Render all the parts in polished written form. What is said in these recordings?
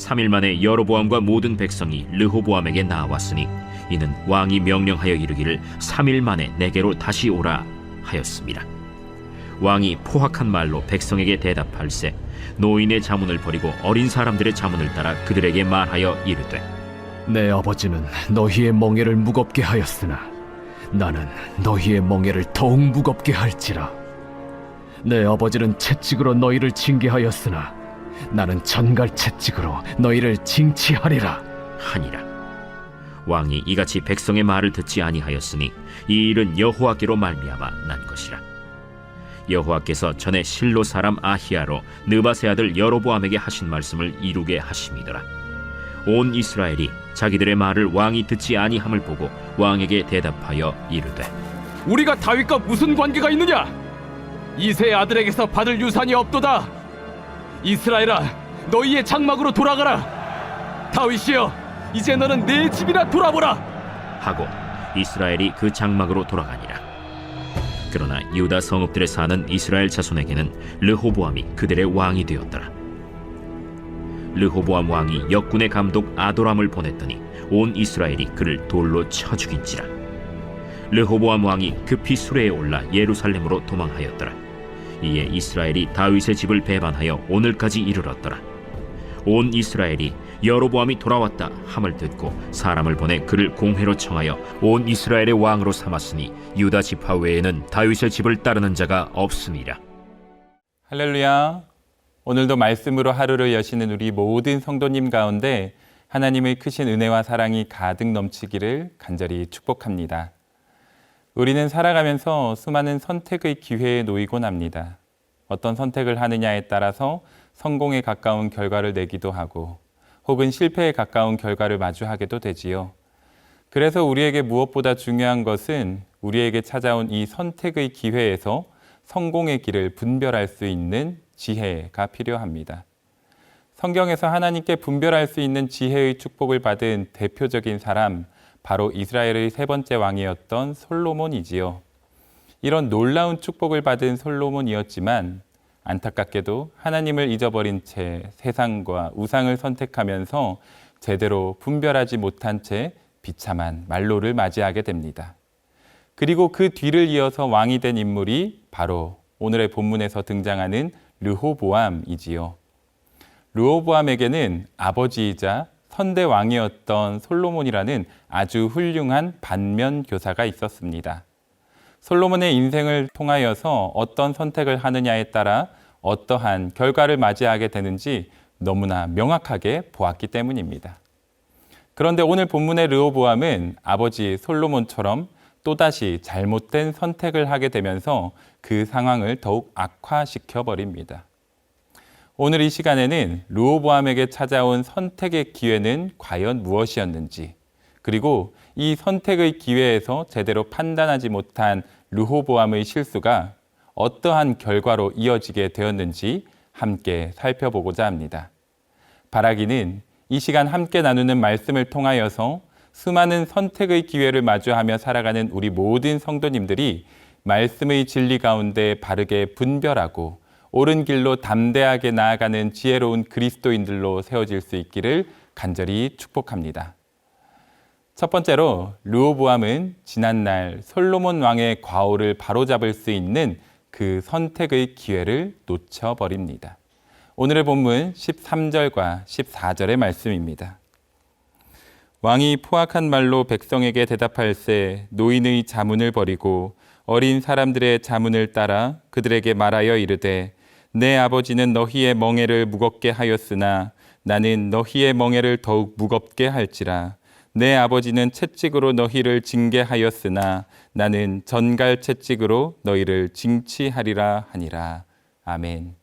3일 만에 여로보암과 모든 백성이 르호보암에게 나왔으니 이는 왕이 명령하여 이르기를 3일 만에 내게로 다시 오라 하였습니다. 왕이 포악한 말로 백성에게 대답할세 노인의 자문을 버리고 어린 사람들의 자문을 따라 그들에게 말하여 이르되 내 아버지는 너희의 멍에를 무겁게 하였으나 나는 너희의 멍에를 더욱 무겁게 할지라. 내 아버지는 채찍으로 너희를 징계하였으나 나는 전갈 채찍으로 너희를 징치하리라 하니라. 왕이 이같이 백성의 말을 듣지 아니하였으니 이 일은 여호와께로 말미암아 난 것이라. 여호와께서 전에 실로 사람 아히야로 느밧의 아들 여로보암에게 하신 말씀을 이루게 하심이더라. 온 이스라엘이 자기들의 말을 왕이 듣지 아니함을 보고 왕에게 대답하여 이르되 우리가 다윗과 무슨 관계가 있느냐? 이새의 아들에게서 받을 유산이 없도다. 이스라엘아, 너희의 장막으로 돌아가라. 다윗이여, 이제 너는 내 집이나 돌아보라 하고 이스라엘이 그 장막으로 돌아가니라. 그러나 유다 성읍들에 사는 이스라엘 자손에게는 르호보암이 그들의 왕이 되었더라. 르호보암 왕이 역군의 감독 아도람을 보냈더니 온 이스라엘이 그를 돌로 쳐 죽인지라. 르호보암 왕이 급히 수레에 올라 예루살렘으로 도망하였더라. 이에 이스라엘이 다윗의 집을 배반하여 오늘까지 이르렀더라. 온 이스라엘이 여로보암이 돌아왔다 함을 듣고 사람을 보내 그를 공회로 청하여 온 이스라엘의 왕으로 삼았으니 유다 지파 외에는 다윗의 집을 따르는 자가 없음이라. 할렐루야. 오늘도 말씀으로 하루를 여시는 우리 모든 성도님 가운데 하나님의 크신 은혜와 사랑이 가득 넘치기를 간절히 축복합니다. 우리는 살아가면서 수많은 선택의 기회에 놓이곤 합니다. 어떤 선택을 하느냐에 따라서 성공에 가까운 결과를 내기도 하고 혹은 실패에 가까운 결과를 마주하게도 되지요. 그래서 우리에게 무엇보다 중요한 것은 우리에게 찾아온 이 선택의 기회에서 성공의 길을 분별할 수 있는 지혜가 필요합니다. 성경에서 하나님께 분별할 수 있는 지혜의 축복을 받은 대표적인 사람, 바로 이스라엘의 세 번째 왕이었던 솔로몬이지요. 이런 놀라운 축복을 받은 솔로몬이었지만 안타깝게도 하나님을 잊어버린 채 세상과 우상을 선택하면서 제대로 분별하지 못한 채 비참한 말로를 맞이하게 됩니다. 그리고 그 뒤를 이어서 왕이 된 인물이 바로 오늘의 본문에서 등장하는 르호보암이지요. 르호보암에게는 아버지이자 선대 왕이었던 솔로몬이라는 아주 훌륭한 반면 교사가 있었습니다. 솔로몬의 인생을 통하여서 어떤 선택을 하느냐에 따라 어떠한 결과를 맞이하게 되는지 너무나 명확하게 보았기 때문입니다. 그런데 오늘 본문의 르호보암은 아버지 솔로몬처럼 또다시 잘못된 선택을 하게 되면서 그 상황을 더욱 악화시켜 버립니다. 오늘 이 시간에는 르호보암에게 찾아온 선택의 기회는 과연 무엇이었는지, 그리고 이 선택의 기회에서 제대로 판단하지 못한 르호보암의 실수가 어떠한 결과로 이어지게 되었는지 함께 살펴보고자 합니다. 바라기는 이 시간 함께 나누는 말씀을 통하여서 수많은 선택의 기회를 마주하며 살아가는 우리 모든 성도님들이 말씀의 진리 가운데 바르게 분별하고 옳은 길로 담대하게 나아가는 지혜로운 그리스도인들로 세워질 수 있기를 간절히 축복합니다. 첫 번째로 르호보암은 지난날 솔로몬 왕의 과오를 바로잡을 수 있는 그 선택의 기회를 놓쳐버립니다. 오늘의 본문 13절과 14절의 말씀입니다. 왕이 포악한 말로 백성에게 대답할세 노인의 자문을 버리고 어린 사람들의 자문을 따라 그들에게 말하여 이르되 내 아버지는 너희의 멍에를 무겁게 하였으나 나는 너희의 멍에를 더욱 무겁게 할지라. 내 아버지는 채찍으로 너희를 징계하였으나 나는 전갈 채찍으로 너희를 징치하리라 하니라. 아멘.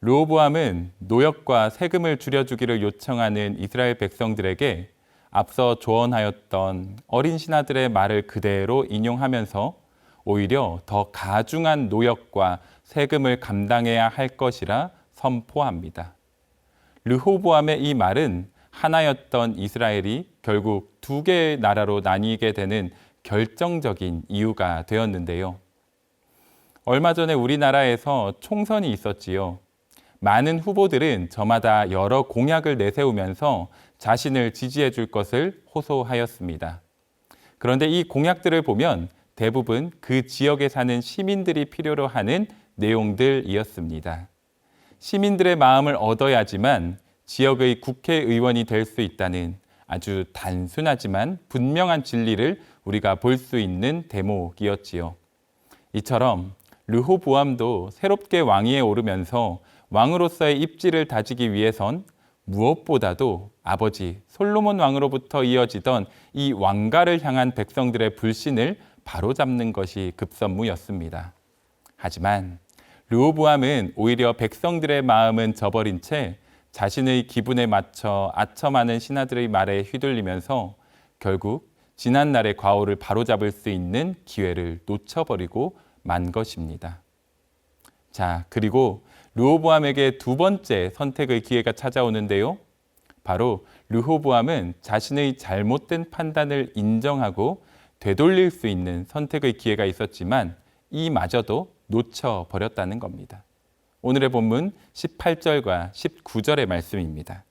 르호보암은 노역과 세금을 줄여주기를 요청하는 이스라엘 백성들에게 앞서 조언하였던 어린 신하들의 말을 그대로 인용하면서 오히려 더 가중한 노역과 세금을 감당해야 할 것이라 선포합니다. 르호보암의 이 말은 하나였던 이스라엘이 결국 두 개의 나라로 나뉘게 되는 결정적인 이유가 되었는데요. 얼마 전에 우리나라에서 총선이 있었지요. 많은 후보들은 저마다 여러 공약을 내세우면서 자신을 지지해 줄 것을 호소하였습니다. 그런데 이 공약들을 보면 대부분 그 지역에 사는 시민들이 필요로 하는 내용들이었습니다. 시민들의 마음을 얻어야지만 지역의 국회의원이 될 수 있다는 아주 단순하지만 분명한 진리를 우리가 볼 수 있는 대목이었지요. 이처럼 르호보암도 새롭게 왕위에 오르면서 왕으로서의 입지를 다지기 위해선 무엇보다도 아버지 솔로몬 왕으로부터 이어지던 이 왕가를 향한 백성들의 불신을 바로잡는 것이 급선무였습니다. 하지만 르호보암은 오히려 백성들의 마음은 저버린 채 자신의 기분에 맞춰 아첨하는 신하들의 말에 휘둘리면서 결국 지난날의 과오를 바로잡을 수 있는 기회를 놓쳐버리고 만 것입니다. 자, 그리고 르호보암에게 두 번째 선택의 기회가 찾아오는데요. 바로 르호보암은 자신의 잘못된 판단을 인정하고 되돌릴 수 있는 선택의 기회가 있었지만 이마저도 놓쳐버렸다는 겁니다. 오늘의 본문 18절과 19절의 말씀입니다.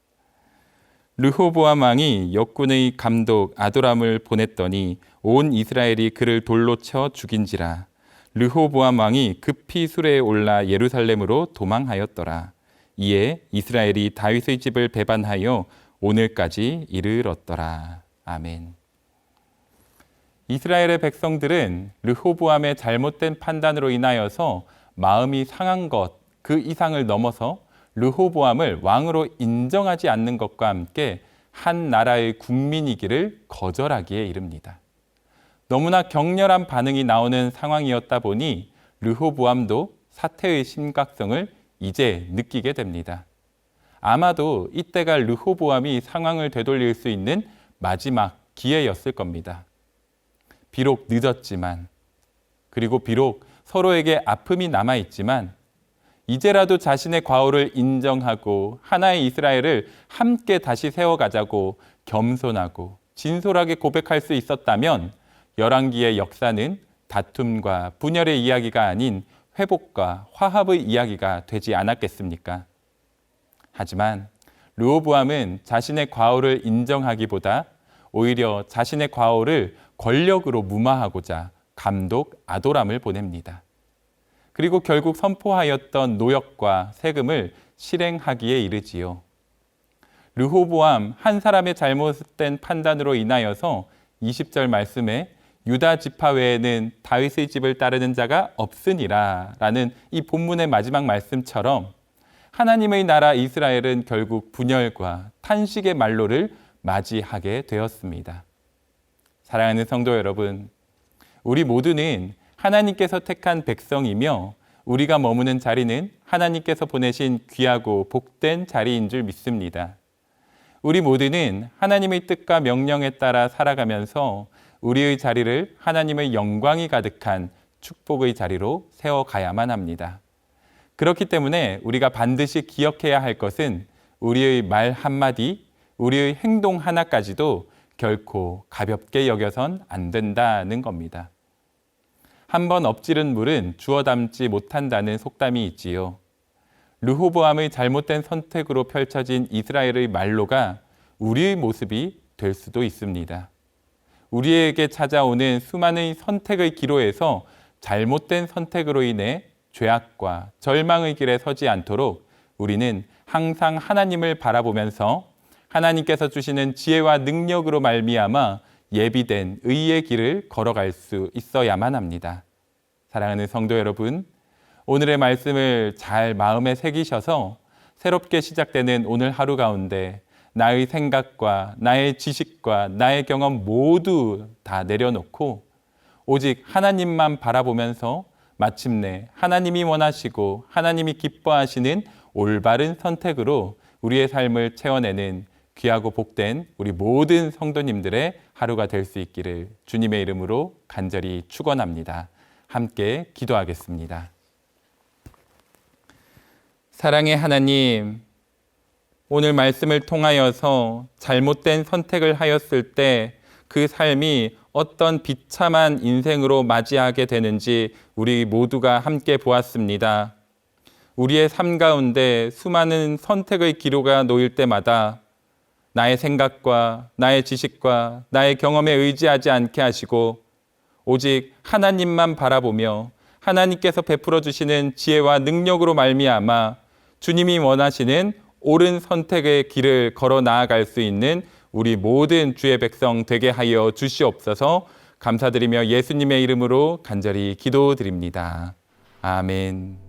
르호보암 왕이 역군의 감독 아도람을 보냈더니 온 이스라엘이 그를 돌로 쳐 죽인지라. 르호보암 왕이 급히 수레에 올라 예루살렘으로 도망하였더라. 이에 이스라엘이 다윗의 집을 배반하여 오늘까지 이르렀더라. 아멘. 이스라엘의 백성들은 르호보암의 잘못된 판단으로 인하여서 마음이 상한 것 그 이상을 넘어서 르호보암을 왕으로 인정하지 않는 것과 함께 한 나라의 국민이기를 거절하기에 이릅니다. 너무나 격렬한 반응이 나오는 상황이었다 보니 르호보암도 사태의 심각성을 이제 느끼게 됩니다. 아마도 이때가 르호보암이 상황을 되돌릴 수 있는 마지막 기회였을 겁니다. 비록 늦었지만, 그리고 비록 서로에게 아픔이 남아있지만 이제라도 자신의 과오를 인정하고 하나의 이스라엘을 함께 다시 세워가자고 겸손하고 진솔하게 고백할 수 있었다면 열왕기의 역사는 다툼과 분열의 이야기가 아닌 회복과 화합의 이야기가 되지 않았겠습니까? 하지만 르호보암은 자신의 과오를 인정하기보다 오히려 자신의 과오를 권력으로 무마하고자 감독 아도람을 보냅니다. 그리고 결국 선포하였던 노역과 세금을 실행하기에 이르지요. 르호보암 한 사람의 잘못된 판단으로 인하여서 20절 말씀에 유다 지파 외에는 다윗의 집을 따르는 자가 없으니라 라는 이 본문의 마지막 말씀처럼 하나님의 나라 이스라엘은 결국 분열과 탄식의 말로를 맞이하게 되었습니다. 사랑하는 성도 여러분, 우리 모두는 하나님께서 택한 백성이며 우리가 머무는 자리는 하나님께서 보내신 귀하고 복된 자리인 줄 믿습니다. 우리 모두는 하나님의 뜻과 명령에 따라 살아가면서 우리의 자리를 하나님의 영광이 가득한 축복의 자리로 세워가야만 합니다. 그렇기 때문에 우리가 반드시 기억해야 할 것은 우리의 말 한마디, 우리의 행동 하나까지도 결코 가볍게 여겨선 안 된다는 겁니다. 한번 엎지른 물은 주워 담지 못한다는 속담이 있지요. 르호보암의 잘못된 선택으로 펼쳐진 이스라엘의 말로가 우리의 모습이 될 수도 있습니다. 우리에게 찾아오는 수많은 선택의 기로에서 잘못된 선택으로 인해 죄악과 절망의 길에 서지 않도록 우리는 항상 하나님을 바라보면서 하나님께서 주시는 지혜와 능력으로 말미암아 예비된 의의 길을 걸어갈 수 있어야만 합니다. 사랑하는 성도 여러분, 오늘의 말씀을 잘 마음에 새기셔서 새롭게 시작되는 오늘 하루 가운데 나의 생각과 나의 지식과 나의 경험 모두 다 내려놓고 오직 하나님만 바라보면서 마침내 하나님이 원하시고 하나님이 기뻐하시는 올바른 선택으로 우리의 삶을 채워내는 귀하고 복된 우리 모든 성도님들의 하루가 될 수 있기를 주님의 이름으로 간절히 축원합니다. 함께 기도하겠습니다. 사랑의 하나님, 오늘 말씀을 통하여서 잘못된 선택을 하였을 때 그 삶이 어떤 비참한 인생으로 맞이하게 되는지 우리 모두가 함께 보았습니다. 우리의 삶 가운데 수많은 선택의 기로가 놓일 때마다 나의 생각과 나의 지식과 나의 경험에 의지하지 않게 하시고 오직 하나님만 바라보며 하나님께서 베풀어 주시는 지혜와 능력으로 말미암아 주님이 원하시는 옳은 선택의 길을 걸어 나아갈 수 있는 우리 모든 주의 백성 되게 하여 주시옵소서. 감사드리며 예수님의 이름으로 간절히 기도드립니다. 아멘.